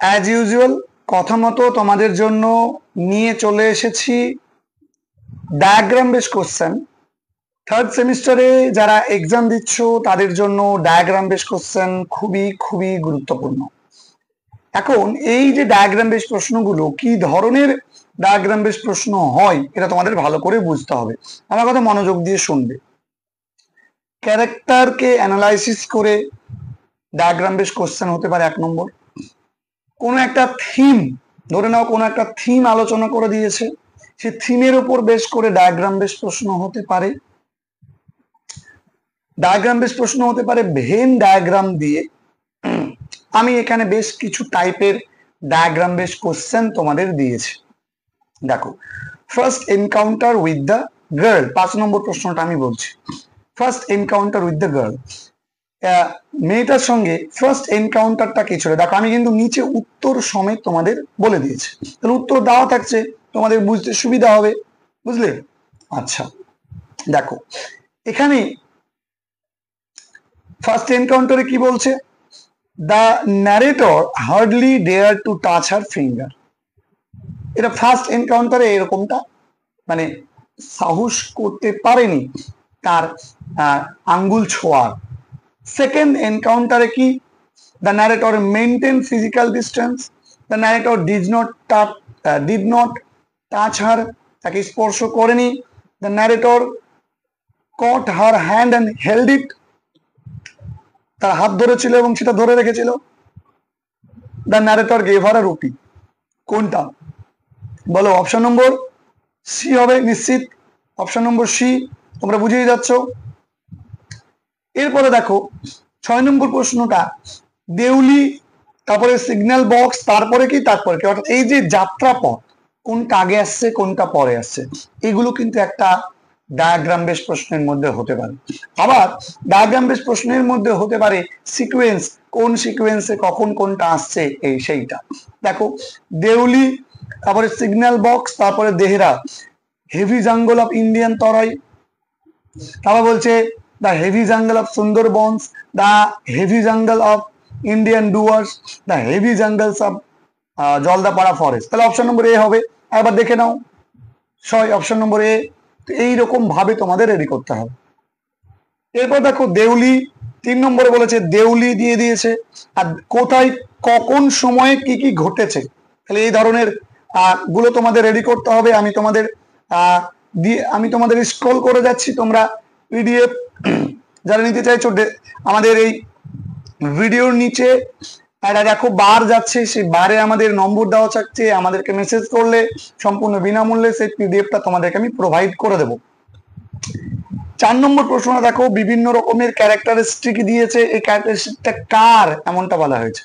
As usual কথা মতো তোমাদের জন্য নিয়ে চলে এসেছি ডায়াগ্রাম বেস কোশ্চেন। থার্ড সেমিস্টারে যারা এক্সাম দিচ্ছ তাদের জন্য ডায়াগ্রাম বেস কোশ্চেন খুবই খুবই গুরুত্বপূর্ণ। এখন এই যে ডায়াগ্রাম বেস প্রশ্নগুলো কি ধরনের ডায়াগ্রাম বেস প্রশ্ন হয় এটা তোমাদের ভালো করে বুঝতে হবে। আমার কথা মনোযোগ দিয়ে শুনবে। ক্যারেক্টারকে অ্যানালাইসিস করে ডায়াগ্রাম বেস কোশ্চেন হতে পারে 1 নম্বর। কোনো একটা থিম, ধরে নাও কোনো একটা থিম আলোচনা করে দিয়েছে, সেই থিমের উপর বেশ করে ডায়াগ্রাম বেস প্রশ্ন হতে পারে। ডায়াগ্রাম বেস প্রশ্ন হতে পারে ভেন ডায়াগ্রাম দিয়ে। আমি এখানে বেশ কিছু টাইপের ডায়াগ্রাম বেস কোশ্চেন তোমাদের দিয়েছি। দেখো, first encounter with the girl, 5 নম্বর প্রশ্নটা আমি বলছি। First encounter with the girl, মেয়েটার সঙ্গে ফার্স্ট এনকাউন্টারটা কি ছিল? দেখো, আমি কিন্তু নিচে উত্তর সমেত তোমাদের বলে দিয়েছি, তাহলে উত্তর দেওয়া থাকছে, তোমাদের বুঝতে সুবিধা হবে, বুঝলে? আচ্ছা, দেখো এখানে ফার্স্ট এনকাউন্টারে কি বলছে? The narrator hardly dare to touch her finger. এটা ফার্স্ট এনকাউন্টারে এরকমটা, মানে সাহস করতে পারেনি তার আঙ্গুল ছোঁয়ার। সেকেন্ড এনকাউন্টারে কি? The narrator maintain physical distance, the narrator did not touch her, তাকে স্পর্শ করেনি। The narrator caught her hand and held it, তার হাত ধরেছিল এবং সেটা ধরে রেখেছিল। The narrator gave her a roti. কোনটা বলো? অপশন নম্বর সি হবে নিশ্চিত, অপশন নম্বর সি, তোমরা বুঝেই যাচ্ছ। এরপরে দেখো 6 নম্বর প্রশ্নটা, দেউলি, তারপরে সিগন্যাল বক্স, তারপরে কি অর্থাৎ এই যে যাত্রাপথ, কোনটা আগে আসছে কোনটা পরে আসছে, এগুলো কিন্তু একটা ডায়াগ্রাম বেস প্রশ্নের মধ্যে হতে পারে। আবার ডায়াগ্রাম বেস প্রশ্নের মধ্যে হতে পারে সিকোয়েন্স, কোন সিকোয়েন্সে কখন কোনটা আসছে এই সেইটা। দেখো, দেউলি, তারপরে সিগন্যাল বক্স, তারপরে Dehra, heavy jungle of Indian Terai, তারপর বলছে the heavy jungle of Sundarbans, the heavy jungle of Indian Duars, the heavy jungles of Jaldapara forest. তাহলে অপশন নম্বর এ হবে। একবার দেখে নাও, অপশন নম্বর এ। এইরকম ভাবে তোমাদের রেডি করতে হবে। এরপর দেখো দেউলি, 3 নম্বরে বলেছে দেউলি দিয়ে দিয়েছে, আর কোথায় কখন সময়ে কি কি ঘটেছে। তাহলে এই ধরনের গুলো তোমাদের রেডি করতে হবে। আমি তোমাদের স্ক্রল করে যাচ্ছি, তোমরা পিডিএফ যারা নিতে চাইছো আমাদের এই ভিডিওর নিচে একটা দেখো বার যাচ্ছে, সেই বারে আমাদের নম্বর দেওয়া থাকছে, আমাদেরকে মেসেজ করলে সম্পূর্ণ বিনামূল্যে সেই পিডিএফটা তোমাদেরকে আমি প্রোভাইড করে দেবো। 4 নম্বর প্রশ্নটা দেখো, বিভিন্ন রকমের ক্যারেক্টারিস্টিক দিয়েছে, এই ক্যারেক্টারিস্টিকটা কার এমনটা বলা হয়েছে।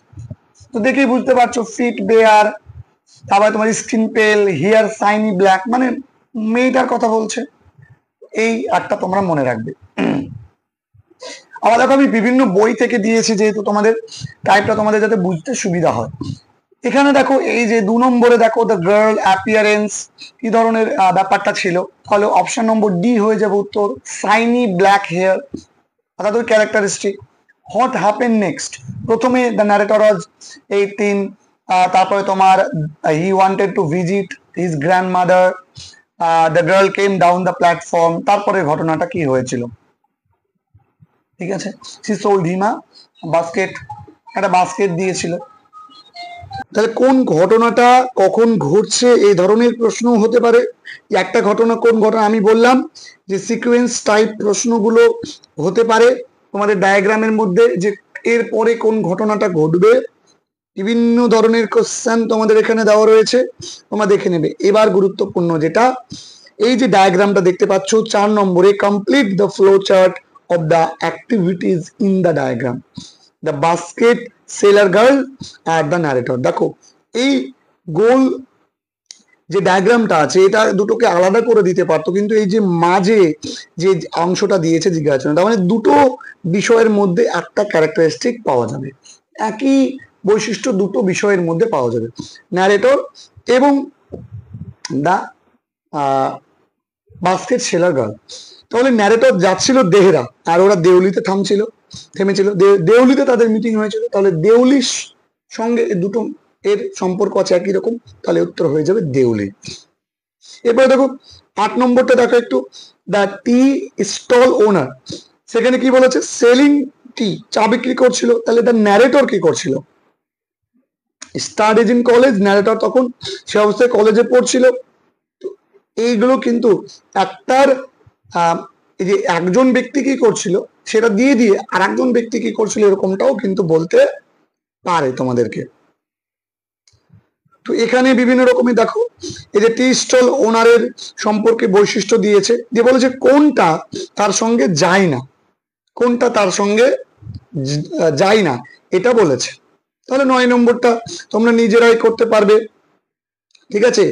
তো দেখেই বুঝতে পারছো, ফিট বেয়ার, তারপরে তোমার স্কিন পেল, হেয়ার শাইনি ব্ল্যাক, মানে মেয়েটার কথা বলছে। এই একটা তোমরা মনে রাখবে। আবার দেখো, আমি বিভিন্ন বই থেকে দিয়েছি, যেহেতু তোমাদের টাইপটা তোমাদের যাতে বুঝতে সুবিধা হয়। এখানে দেখো এই যে 2 নম্বরে দেখো দ্য গার্ল অ্যাপিয়ারেন্স, কি ধরনের ব্যাপারটা ছিল, তাহলে অপশন নম্বর ডি হয়ে যাবে উত্তর, শাইনি ব্ল্যাক হেয়ার, অর্থাৎ ওই ক্যারেক্টারিস্টিক। হোয়াট হ্যাপেন নেক্সট, প্রথমে দ্য ন্যারেটর ওয়াজ 18, তারপরে তোমার he wanted to visit his grandmother, the girl came down the platform, তারপরে ঘটনাটা কি হয়েছিল। ঠিক আছে, she sold him a basket, একটা বাস্কেট দিয়েছিল। তাহলে কোন ঘটনাটা কখন ঘটছে এই ধরনের প্রশ্ন হতে পারে। একটা ঘটনা, কোন ঘটনা আমি বললাম যে সিকোয়েন্স টাইপ প্রশ্নগুলো হতে পারে তোমাদের ডায়াগ্রামের মধ্যে, যে এর পরে কোন ঘটনাটা ঘটবে। বিভিন্ন ধরনের কোশ্চেন তোমাদের এখানে দেওয়া রয়েছে, তোমরা দেখে নেবে। এবার গুরুত্বপূর্ণ যেটা, এই যে ডায়াগ্রামটা দেখতে পাচ্ছ 4 নম্বরে, complete the flow chart of the activities in the diagram, the basket, seller girl are the narrator. দেখো, এই গোল যে ডায়াগ্রামটা আছে, এটা দুটোকে আলাদা করে দিতে পারতো, কিন্তু এই যে মাঝে যে অংশটা দিয়েছে জিজ্ঞাসা, তার মানে দুটো বিষয়ের মধ্যে একটা ক্যারেক্টারিস্টিক পাওয়া যাবে, একই বৈশিষ্ট্য দুটো বিষয়ের মধ্যে পাওয়া যাবে, ন্যারেটর এবং দা বাস্কেট সেলার গার্ল। তাহলে ন্যারেটর যাচ্ছিল দেহরা, আর ওরা দেউলিতে থেমেছিল। দেউলিতে তাদের মিটিং হয়েছিল, তাহলে দেউলির সঙ্গে দুটো এর সম্পর্ক আছে একই রকম, তাহলে উত্তর হয়ে যাবে দেউলি। এরপরে দেখো 8 নম্বরটা দেখো একটু, দ্য টি স্টল ওনার, সেখানে কি বলেছে, সেলিং টি, চা বিক্রি করছিল, তাহলে দ্য ন্যারেটর কি করছিল, স্টাডিজ ইন কলেজ, ন্যারেটর তখন সে অবস্থায় কলেজে পড়ছিল। এইগুলো কিন্তু একটার এই যে একজন ব্যক্তি কি করছিল সেটা দিয়ে দিয়ে আর একজন ব্যক্তি কি করছিল এরকমটাও কিন্তু বলতে পারে তোমাদেরকে। তো এখানে বিভিন্ন রকমের দেখো, এই যে টি স্টল ওনারের সম্পর্কে বৈশিষ্ট্য দিয়েছে, দিয়ে বলেছে কোনটা তার সঙ্গে যায় না, কোনটা তার সঙ্গে যায় না এটা বলেছে। তাহলে 9 নম্বরটা তোমরা নিজেরাই করতে পারবে, ঠিক আছে।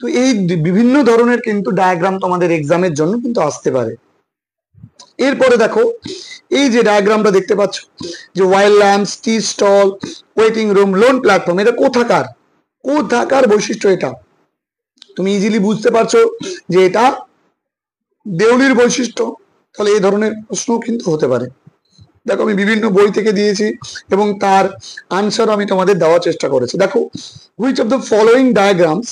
তো এই বিভিন্ন ধরনের কিন্তু ডায়াগ্রাম তোমাদের এক্সামের জন্য কিন্তু আসতে পারে। এরপরে দেখো এই যে ডায়াগ্রামটা দেখতে পাচ্ছ, যে oil lamps, tea stall, waiting room, lone platform, এটা কোথাকার, কোথাকার বৈশিষ্ট্য, এটা তুমি ইজিলি বুঝতে পারছো যে এটা দেউলির বৈশিষ্ট্য। তাহলে এই ধরনের প্রশ্ন কিন্তু হতে পারে। দেখো আমি বিভিন্ন বই থেকে দিয়েছি এবং তার আনসার আমি তোমাদের দেওয়ার চেষ্টা করেছি। দেখো, which of the following diagrams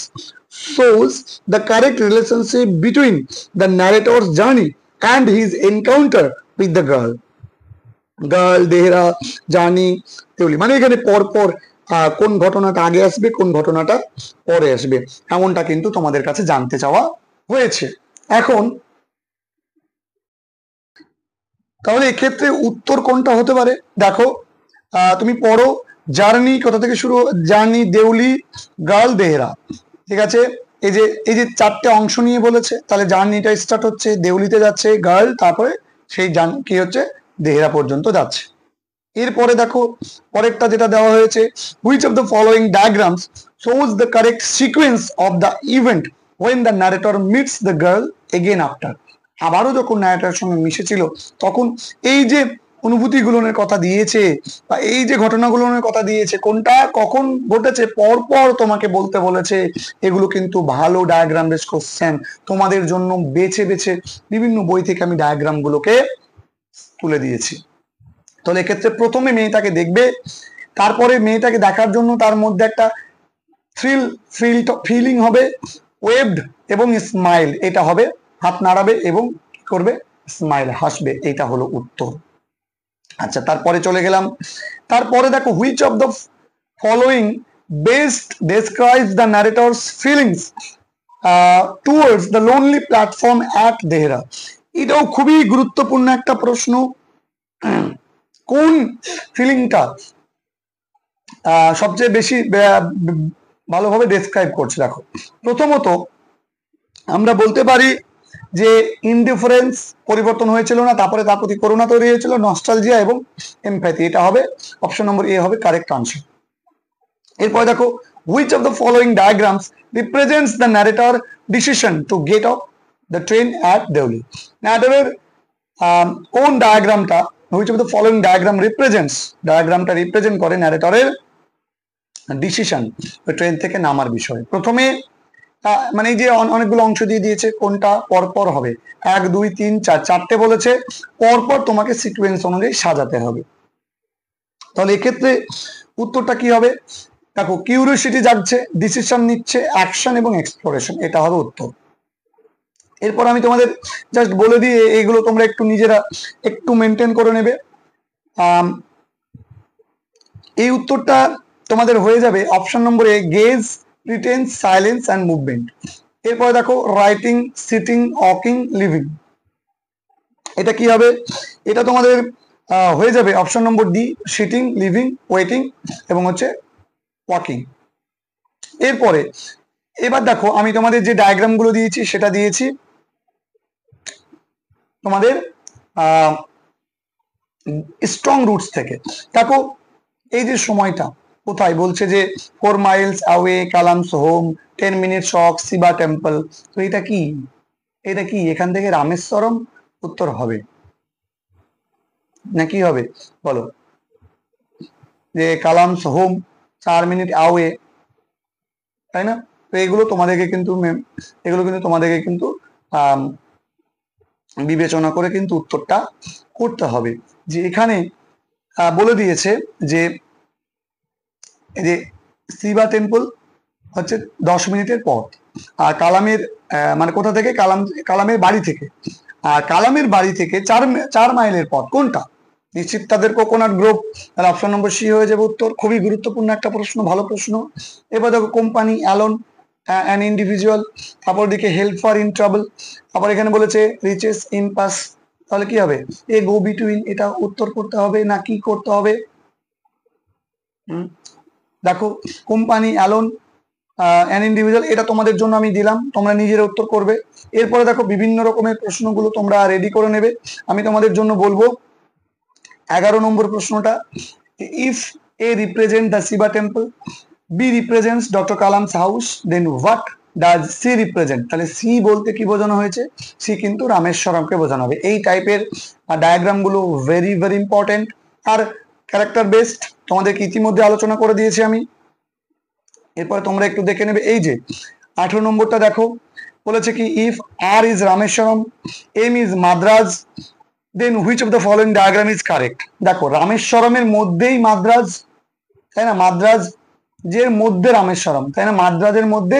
shows the correct relationship between the narrator's journey and his encounter with the girl, Dehra, journey, Deoli, মানে এখানে পরপর কোন ঘটনাটা আগে আসবে কোন ঘটনাটা পরে আসবে এমনটা কিন্তু তোমাদের কাছে জানতে চাওয়া হয়েছে। এখন তাহলে এক্ষেত্রে উত্তর কোনটা হতে পারে, দেখো তুমি পড়ো, জার্নি কোথা থেকে শুরু, জার্নি, দেউলি, গার্ল, দেহরা, ঠিক আছে। এই যে 4টে অংশ নিয়ে বলেছে, তাহলে জার্নিটা স্টার্ট হচ্ছে দেউলিতে যাচ্ছে গার্ল, তারপরে সেই কি হচ্ছে দেহরা পর্যন্ত যাচ্ছে। এরপরে দেখো পরেরটা যেটা দেওয়া হয়েছে, which of the following diagrams shows the correct sequence of the event when the narrator meets the girl again after, আবারও যখন ন্যারেটরের সঙ্গে মিশেছিল তখন এই যে অনুভূতিগুলোর কথা দিয়েছে বা এই যে ঘটনাগুলোর কথা দিয়েছে কোনটা কখন ঘটেছে পরপর তোমাকে বলতে বলেছে। এগুলো কিন্তু ভালো ডায়াগ্রাম বেস কোশ্চেন, তোমাদের জন্য বেছে বেছে বিভিন্ন বই থেকে আমি ডায়াগ্রাম গুলোকে তুলে দিয়েছি। তাহলে এক্ষেত্রে প্রথমে মেয়েটাকে দেখবে, তারপরে মেয়েটাকে দেখার জন্য তার মধ্যে একটা ফিলিং হবে, ওয়েভড এবং স্মাইল, এটা হবে, হাত নাড়াবে এবং কি করবে, স্মাইল, হাসবে, এটা হলো উত্তর। আচ্ছা, তারপরে চলে গেলাম, তারপরে দেখো which of the following best describes the narrator's feelings towards the lonely platform at Dehra, এটাও খুবই গুরুত্বপূর্ণ একটা প্রশ্ন। কোন ফিলিংটা সবচেয়ে বেশি ভালোভাবে ডেসক্রাইব করছে, দেখো প্রথমত আমরা বলতে পারি যে ইনডিফারেন্স, পরিবর্তন হয়েছিল না, তারপরে তার প্রতি করুণা তৈরি হয়েছিল, নস্টালজিয়া এবং এমপ্যাথি, এটা হবে অপশন নম্বর এ হবে কারেক্ট আনসার। এরপরে দেখো which of the following diagrams represents the narrator decision to get off the train at Deoli, ন্যারেটরের কোন ডায়াগ্রামটা, which of the following diagram represents, ডায়াগ্রামটা রিপ্রেজেন্ট করে ন্যারেটরের ডিসিশন ট্রেন থেকে নামার বিষয়। প্রথমে মানে এই যে অনেকগুলো অংশ দিয়ে দিয়েছে, কোনটা পরপর হবে, 1 2 3 4, 4টে বলেছে, পরপর তোমাকে সিকোয়েন্স অনুযায়ী সাজাতে হবে। তাহলে এক্ষেত্রে উত্তরটা কি হবে, দেখো কিউরিওসিটি জাগছে, ডিসিশন নিচ্ছে, অ্যাকশন এবং এক্সপ্লোরেশন, এটা হবে উত্তর। এরপর আমি তোমাদের জাস্ট বলে দিই, এইগুলো তোমরা একটু নিজেরা একটু মেনটেন করে নেবে। এই উত্তরটা তোমাদের হয়ে যাবে option number A, gauge, pretence, silence and movement. এরপরে দেখো রাইটিং, সিটিং, ওয়াকিং, লিভিং, এটা কি হবে, এটা তোমাদের হয়ে যাবে option number D, sitting, living, waiting এবং হচ্ছে ওয়াকিং। এরপরে এবার দেখো আমি তোমাদের যে ডায়াগ্রাম গুলো দিয়েছি সেটা দিয়েছি তোমাদের স্ট্রং রুটস থেকে। দেখো এই যে সময়টা কোথায় বলছে যে 4 miles away, Kalam's home, 10 minutes walk, Shiva temple, তো এটা কি, এটা কি এখান থেকে রামেশ্বরম উত্তর হবে না কি হবে বলো, যে কালামস হোম 4 মিনিট আওয়ে, তাই না। তো এগুলো তোমাদেরকে কিন্তু বিবেচনা করে কিন্তু উত্তরটা করতে হবে। যে এখানে বলে দিয়েছে যে শিবা টেম্পল হচ্ছে 10 মিনিটের পথ। আর কালামের মানে কোথা থেকে, কালামের বাড়ি থেকে, আর কালামের বাড়ি থেকে 4 মাইলের পথ কোনটা? নিশ্চিত তাদের কোকোনাট গ্রোভ। তাহলে অপশন নম্বর সি হয়ে যাবে উত্তর। খুবই গুরুত্বপূর্ণ একটা প্রশ্ন, ভালো প্রশ্ন। এবার দেখো কোম্পানি অ্যালোন অ্যান ইন্ডিভিজুয়াল, তারপর দিকে হেল্প ফর ইন ট্রাবল, তারপর এখানে বলেছে রিচেস ইন পাস। তাহলে কি হবে? এ গো বিটুইন, এটা উত্তর করতে হবে না কি করতে হবে? দেখো কোম্পানি অ্যালোন অ্যান ইন্ডিভিজুয়াল, এটা তোমাদের জন্য আমি দিলাম, তোমরা নিজেরা উত্তর করবে। এরপরে দেখো বিভিন্ন রকমের প্রশ্নগুলো তোমরা রেডি করে নেবে। আমি তোমাদের জন্য বলবো 11 নম্বর প্রশ্নটা, if A represent the Shiva temple, B represents doctor Kalam's house, then what does C represent? তাহলে সি বলতে কি বোঝানো হয়েছে? সি কিন্তু রামেশ্বরমকে বোঝানো হবে। এই টাইপের ডায়াগ্রাম গুলো ভেরি ভেরি ইম্পর্টেন্ট আর ক্যারেক্টার বেসড, তোমাদেরকে ইতিমধ্যে আলোচনা করে দিয়েছি আমি। এরপরে তোমরা একটু দেখে নেবে, এই যে 18 নম্বরটা দেখো, বলেছে কি if R is Rameswaram, M is Madras, then which of the following diagram is correct? দেখো রামেশ্বরমের মধ্যেই মাদ্রাজ, তাই না? মাদ্রাজ যে মধ্যে রামেশ্বরম, তাই না? মাদ্রাজের মধ্যে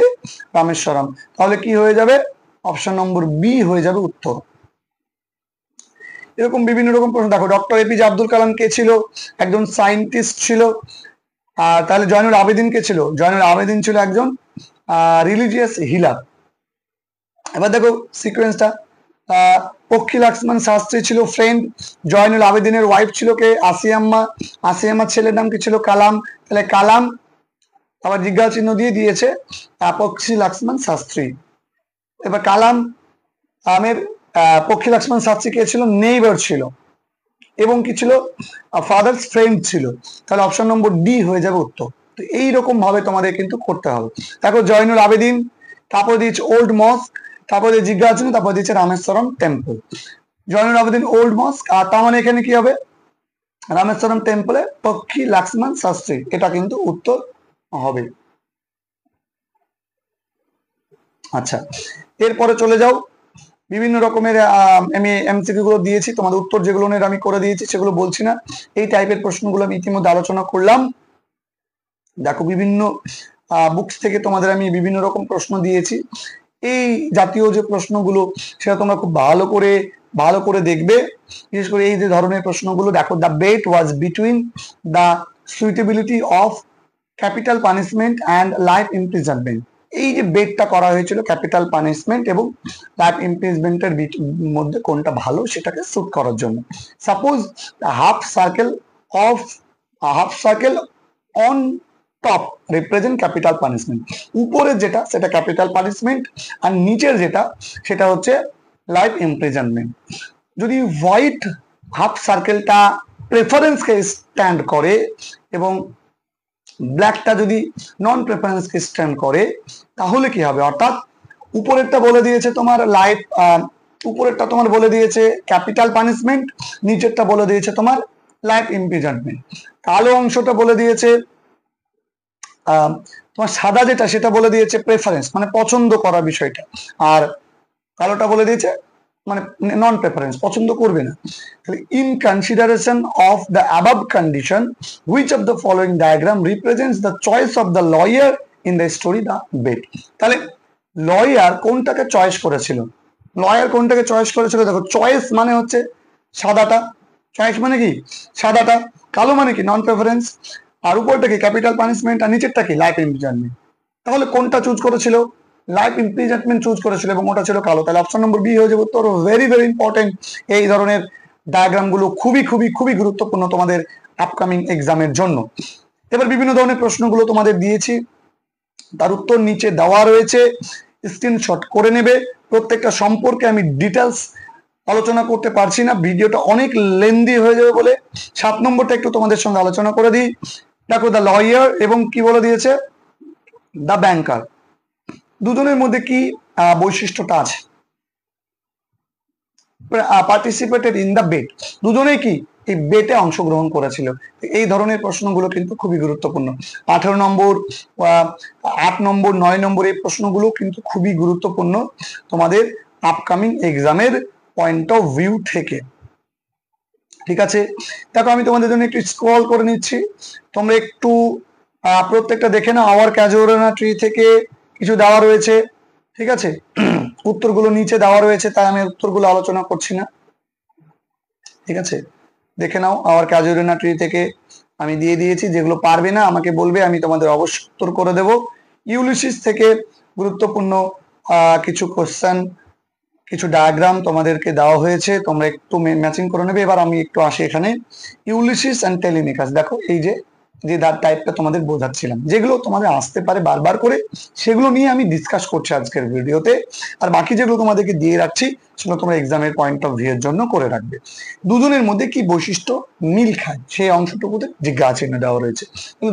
রামেশ্বরম, তাহলে কি হয়ে যাবে? অপশন নম্বর বি হয়ে যাবে উত্তর। এরকম বিভিন্ন রকম প্রশ্ন দেখো, ডক্টর এপিজে আব্দুল কালাম কে ছিল? একজন সায়েন্টিস্ট ছিল। আর তাহলে জয়নুল আবেদিন কে ছিল? জয়নুল আবেদিন ছিল একজন রিলিজিয়াস হিলার। এবার দেখো সিকোয়েন্সটা, পক্ষী লক্ষ্মণ শাস্ত্রী ছিল ফ্রেন্ড, জয়নুল আবেদিনের ওয়াইফ ছিল কে? আসিয়াম্মা। আসিয়াম্মার ছেলের নাম কি ছিল? কালাম। তাহলে কালাম, আবার জিজ্ঞাসা চিহ্ন দিয়ে দিয়েছে পক্ষী লক্ষ্মণ শাস্ত্রী। এবার কালাম আমের পক্ষী লক্ষ্মণ শাস্ত্রী কে ছিল? নেইবার ছিল, এবং কি ছিল? ফাদার্স ফ্রেন্ড ছিল। তাহলে অপশন নম্বর ডি হয়ে যাবে উত্তর। তো এইরকম ভাবে তোমাদের কিন্তু করতে হবে। দেখো জয়নুল আবেদিন, তারপর দিয়েছে ওল্ড মস্ক, তারপর দিয়ে জিজ্ঞাসা চিহ্ন, তারপর দিয়েছে Rameswaram temple. Zainul Abedin old mosque, আর তার মানে এখানে কি হবে? রামেশ্বরম টেম্পলে পক্ষী লক্ষ্মণ শাস্ত্রী, এটা কিন্তু উত্তর হবে। আচ্ছা, এরপরে চলে যাও, বিভিন্ন রকমের আমি এমসিকিউ গুলো দিয়েছি, তোমাদের উত্তর যেগুলো আমি করে দিয়েছি সেগুলো বলছি না। এই টাইপের প্রশ্নগুলো আমি ইতিমধ্যে আলোচনা করলাম। দেখো বিভিন্ন বুকস থেকে তোমাদের আমি বিভিন্ন রকম প্রশ্ন দিয়েছি। এই জাতীয় যে প্রশ্নগুলো সেটা তোমরা খুব ভালো করে দেখবে। বিশেষ করে এই যে ধরনের প্রশ্নগুলো দেখো, the bet was between the suitability of capital punishment and life imprisonment. এই যে বেটটা করা হয়েছিল ক্যাপিটাল পানিশমেন্ট এবং লাইফ ইমপ্রিজনমেন্টের মধ্যে কোনটা ভালো সেটাকে সুট করার জন্য। Suppose half circle on top represent capital punishment, উপরের যেটা সেটা ক্যাপিটাল পানিশমেন্ট আর নিচের যেটা সেটা হচ্ছে লাইফ ইমপ্রিজনমেন্ট। যদি হোয়াইট হাফ সার্কেলটা প্রেফারেন্সকে স্ট্যান্ড করে এবং ব্ল্যাকটা যদি নন প্রেফারেন্সকে স্ট্যান্ড করে, তাহলে কি হবে? অর্থাৎ উপরেরটা বলে দিয়েছে তোমার লাইফ, উপরেরটা তোমার বলে দিয়েছে ক্যাপিটাল পানিশমেন্ট, নিচেরটা বলে দিয়েছে তোমার লাইফ ইমপ্রিজনমেন্ট। কালো অংশটা বলে দিয়েছে তোমার সাদা যেটা সেটা বলে দিয়েছে প্রেফারেন্স, মানে পছন্দ করা বিষয়টা, আর কালোটা বলে দিয়েছে মানে নন প্রেফারেন্স, পছন্দ করবে না। তাহলে in consideration of the above condition which of the following diagram represents the choice of the lawyer in the story the bet? তাহলে লয়ার কোনটাকে চয়েস করেছিল? দেখো চয়েস মানে হচ্ছে সাদাটা, চয়েস মানে কি সাদাটা, কালো মানে কি নন প্রেফারেন্স, আর উপরটা কি ক্যাপিটাল পানিশমেন্ট, আর নিচেরটা কি লাইফ ইমপ্রিজনমেন্ট। তাহলে কোনটা চুজ করেছিল? লাইফ ইমপ্রিজনমেন্ট চুজ করেছিল এবং ওটা ছিল কালো। তাহলে অপশন নম্বর বি হয়ে যাবে উত্তর। ভেরি ভেরি ইম্পর্টেন্ট, এই ধরনের ডায়াগ্রাম গুলো খুবই গুরুত্বপূর্ণ তোমাদের আপকামিং এক্সামের জন্য। এবার বিভিন্ন ধরনের প্রশ্নগুলো তোমাদের দিয়েছি, তার উত্তর নিচে দেওয়া রয়েছে, স্ক্রিনশট করে নেবে। প্রত্যেকটা সম্পর্কে আমি ডিটেলস আলোচনা করতে পারছি না, ভিডিওটা অনেক লেন্দি হয়ে যাবে বলে 7 নম্বরটা একটু তোমাদের সঙ্গে আলোচনা করে দিই। দেখো দ্য লয়ার এবং কি বলে দিয়েছে দ্য ব্যাংকার, দুজনের মধ্যে কি বৈশিষ্ট্যটা আছে? পার্টিসিপেটেড ইন দ্য বেট, দুজনেই কি এই বেটে অংশগ্রহণ করেছিল। এই ধরনের প্রশ্নগুলো কিন্তু খুবই গুরুত্বপূর্ণ। 18 নম্বর, 8 নম্বর, 9 নম্বর এই প্রশ্নগুলো কিন্তু খুবই গুরুত্বপূর্ণ তোমাদের আপকামিং এক্সামের পয়েন্ট অফ ভিউ থেকে। ঠিক আছে, দেখো আমি তোমাদের জন্য একটু স্ক্রল করে নিচ্ছি, তোমরা একটু প্রত্যেকটা দেখে না, আওয়ার ক্যাজুয়ারিনা ট্রি থেকে কিছু দেওয়া রয়েছে, ঠিক আছে। উত্তরগুলো নিচে দেওয়া রয়েছে, তাই আমি উত্তরগুলো আলোচনা করছি না, ঠিক আছে। দেখে নাও, আওয়ার ক্যাজুয়ারিনা ট্রি থেকে আমি দিয়ে দিয়েছি, যেগুলো পারবে না আমাকে বলবে, আমি তোমাদের অবশ্যই উত্তর করে দেব। ইউলিসিস থেকে গুরুত্বপূর্ণ কিছু কোশ্চেন, কিছু ডায়াগ্রাম তোমাদেরকে দেওয়া হয়েছে, তোমরা একটু ম্যাচিং করে নেবে। এবার আমি একটু আসি এখানে, ইউলিসিস অ্যান্ড টেলিমিকাস। দেখো এই যে টাইপটা তোমাদের বোঝাচ্ছিলাম, যেগুলো তোমাদের আসতে পারে বারবার করে, সেগুলো নিয়ে আমি ডিসকাস করছি আজকের ভিডিওতে। আর বাকি যেগুলো তোমাদেরকে দিয়ে রাখছি, সেগুলো তোমরা এক্সামের পয়েন্ট অফ ভিউ এর জন্য করে রাখবে। দুজনের মধ্যে কি বৈশিষ্ট্য মিল খায়, সেই অংশটুকুতে জিজ্ঞাসা চিহ্ন দেওয়া রয়েছে।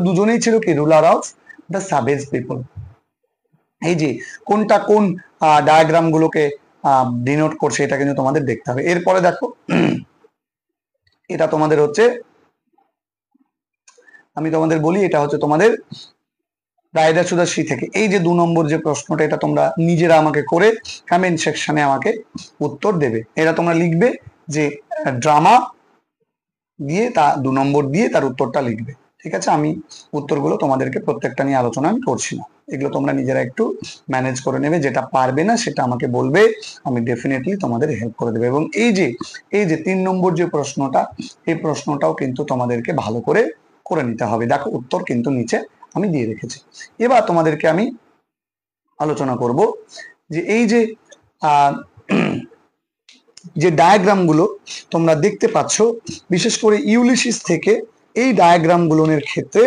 দুজনেই ছিল কি ruler of the savage people. এই যে কোনটা কোন ডায়াগ্রাম গুলোকে ডিনোট করছে, এটা কিন্তু তোমাদের দেখতে হবে। এরপরে দেখো, এটা তোমাদের হচ্ছে, আমি তোমাদের বলি, এটা হচ্ছে তোমাদের রায়দা সুদা সি থেকে। এই যে 2 নম্বর যে প্রশ্নটা, এটা তোমরা নিজেরা আমাকে করে কমেন্ট সেকশনে আমাকে উত্তর দেবে। এটা তোমরা লিখবে যে ড্রামা দিয়ে, তা 2 নম্বর দিয়ে তার উত্তরটা লিখবে, ঠিক আছে। আমি উত্তরগুলো তোমাদেরকে প্রত্যেকটা নিয়ে আলোচনা আমি করছি না, এগুলো তোমরা নিজেরা একটু ম্যানেজ করে নেবে। যেটা পারবে না সেটা আমাকে বলবে, আমি ডেফিনেটলি তোমাদের হেল্প করে দেবো। এবং এই যে 3 নম্বর যে প্রশ্নটা, এই প্রশ্নটাও কিন্তু তোমাদেরকে ভালো করে করে নিতে হবে। দেখো উত্তর কিন্তু নিচে আমি দিয়ে রেখেছি। এবার তোমাদেরকে আমি আলোচনা করব যে এই যে যে ডায়াগ্রাম গুলো তোমরা দেখতে পাচ্ছ, বিশেষ করে ইউলিসিস থেকে, এই ডায়াগ্রাম গুলোর ক্ষেত্রে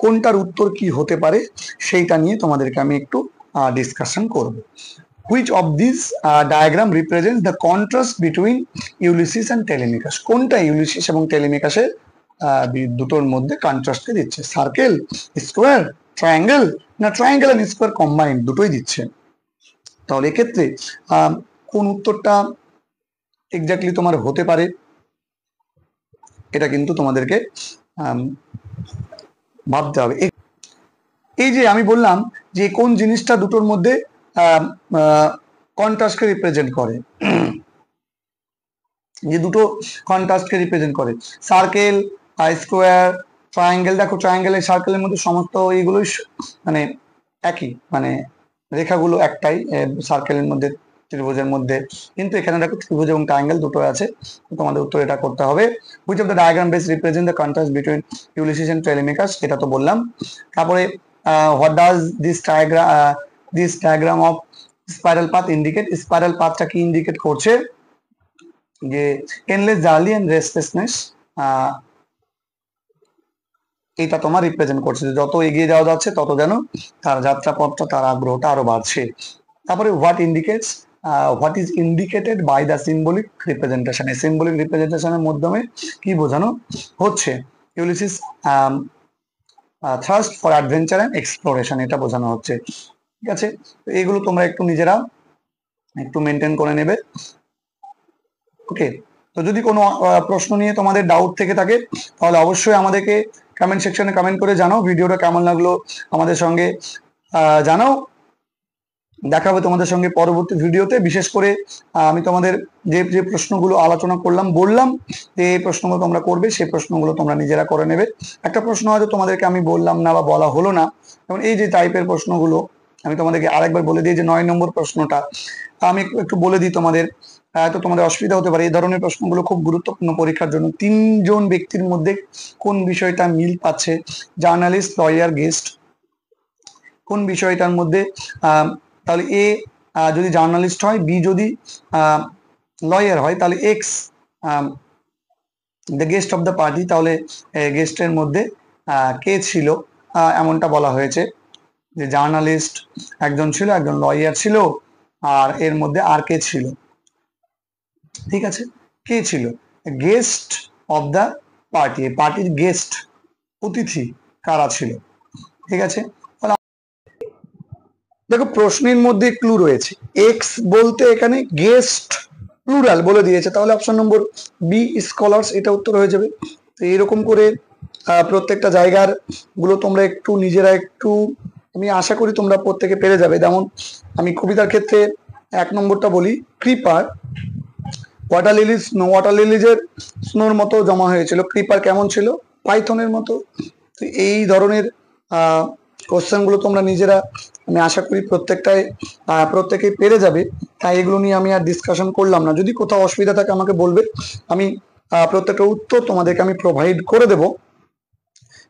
কোনটার উত্তর কি হতে পারে সেইটা নিয়ে তোমাদেরকে আমি একটু ডিসকাশন করব। Which of these diagram represents the contrast between Ulysses and Telemachus? কোনটা ইউলিসিস এবং টেলিমেকাসের দুটোর মধ্যে কন্ট্রাস্টকে দিচ্ছে? সার্কেল, স্কোয়ার, ট্রায়াঙ্গেল, না ট্রায়াঙ্গেল এন্ড স্কোয়ার কম্বাইন্ড দুটোই দিচ্ছে? তাহলে এক্ষেত্রে কোন উত্তরটা এক্স্যাক্টলি তোমার হতে পারে, এটা কিন্তু তোমাদেরকে ভাবতে হবে। এই যে আমি বললাম যে কোন জিনিসটা দুটোর মধ্যে কন্ট্রাস্টকে রিপ্রেজেন্ট করে, যে দুটো কন্ট্রাস্টকে রিপ্রেজেন্ট করে, সার্কেল, স্কোয়ার, ট্রায়াঙ্গেল। দেখো ট্রায়াঙ্গেলের সার্কেলের মধ্যে সমস্ত এইগুলোই মানে একই, মানে রেখাগুলো একটাই সার্কেলের মধ্যে, ত্রিভুজের মধ্যে। কিন্তু এখানে দেখো ত্রিভুজ এবং ট্রায়াঙ্গেল দুটো আছে, তোমাদের উত্তর এটা করতে হবে। Which of the diagram best represent the contrast between Ulysses and Telemachus, এটা তো বললাম। তারপরে what does this diagram of spiral path indicate? Spiral পাথটা কি ইন্ডিকেট করছে? যে এন্ডলেস জার্নি এন্ড রেস্টলেসনেস, এটা তোমার রিপ্রেজেন্ট করছে যে যত এগিয়ে যাওয়া যাচ্ছে তত যেন তার যাত্রাপথটা, তার আগ্রহটা আরো বাড়ছে। তারপরে what indicates, what is indicated by the symbolic representation? এই সিম্বলিক রিপ্রেজেন্টেশনের মাধ্যমে কি বোঝানো হচ্ছে? Ulysses thirst for adventure and exploration, এটা বোঝানো হচ্ছে, ঠিক আছে। তো এইগুলো তোমরা একটু নিজেরা একটু মেনটেন করে নেবে, ওকে। তো যদি কোনো প্রশ্ন নিয়ে তোমাদের ডাউট থেকে থাকে, তাহলে অবশ্যই আমাদেরকে কমেন্ট সেকশনে কমেন্ট করে জানাও। ভিডিওটা কেমন লাগলো আমাদের সঙ্গে জানাও। দেখা হবে তোমাদের সঙ্গে পরবর্তী ভিডিওতে। বিশেষ করে আমি তোমাদের যে যে প্রশ্নগুলো আলোচনা করলাম, বললাম যে এই প্রশ্নগুলো তোমরা করবে, সেই প্রশ্নগুলো তোমরা নিজেরা করে নেবে। একটা প্রশ্ন হয়তো তোমাদেরকে আমি বললাম না বা বলা হলো না, যেমন এই যে টাইপের প্রশ্নগুলো, আমি তোমাদেরকে আরেকবার বলে দিই যে 9 নম্বর প্রশ্নটা আমি একটু বলে দিই তোমাদের, তো তোমাদের অসুবিধা হতে পারে। এই ধরনের প্রশ্নগুলো খুব গুরুত্বপূর্ণ পরীক্ষার জন্য। 3 জন ব্যক্তির মধ্যে কোন বিষয়টা মিল পাচ্ছে? জার্নালিস্ট, লয়ার, গেস্ট, কোন বিষয়টার মধ্যে? তাহলে এ যদি জার্নালিস্ট হয়, বি যদি লয়ার হয়, তাহলে x the guest of the party, তাহলে গেস্টের মধ্যে কে ছিল? এমনটা বলা হয়েছে যে জার্নালিস্ট একজন ছিল, একজন লয়ার ছিল, আর এর মধ্যে আর কে ছিল? ঠিক আছে, কে ছিল? গেস্ট অফ দ্য পার্টি, পার্টির গেস্ট, অতিথি কারা ছিল? ঠিক আছে। দেখো প্রশ্নের মধ্যে ক্লু রয়েছে, এক্স বলতে এখানে গেস্ট প্লুরাল বলে দিয়েছে, তাহলে অপশন নম্বর বি স্কলার্স, এটা উত্তর হয়ে যাবে। তো এরকম করে প্রত্যেকটা জায়গার গুলো তোমরা একটু নিজেরা একটু, আমি আশা করি তোমরা প্রত্যেকে পেরে যাবে। যেমন আমি কবিতার ক্ষেত্রে 1 নম্বরটা বলি, creeper, water lilies, snow water লিলিজের স্নোর মতো জমা হয়েছিল। ক্রিপার কেমন ছিল? পাইথনের মতো। তো এই ধরনের কোশ্চেনগুলো তোমরা নিজেরা, আমি আশা করি প্রত্যেকেই পেরে যাবে। তাই এগুলো নিয়ে আমি আর ডিসকাশন করলাম না। যদি কোথাও অসুবিধা থাকে আমাকে বলবে, আমি প্রত্যেকটা উত্তর তোমাদেরকে আমি প্রোভাইড করে দেব।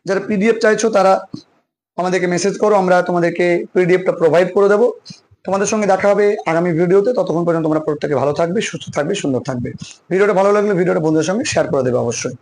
যারা পিডিএফ চাইছো তারা আমাদেরকে মেসেজ করো, আমরা তোমাদেরকে পিডিএফটা প্রোভাইড করে দেবো। তোমাদের সঙ্গে দেখা হবে আগামী ভিডিওতে। ততক্ষণ পর্যন্ত তোমরা প্রত্যেকে ভালো থাকবে, সুস্থ থাকবে, সুন্দর থাকবে। ভিডিওটা ভালো লাগলে ভিডিওটা বন্ধুদের সঙ্গে শেয়ার করে দেবে অবশ্যই।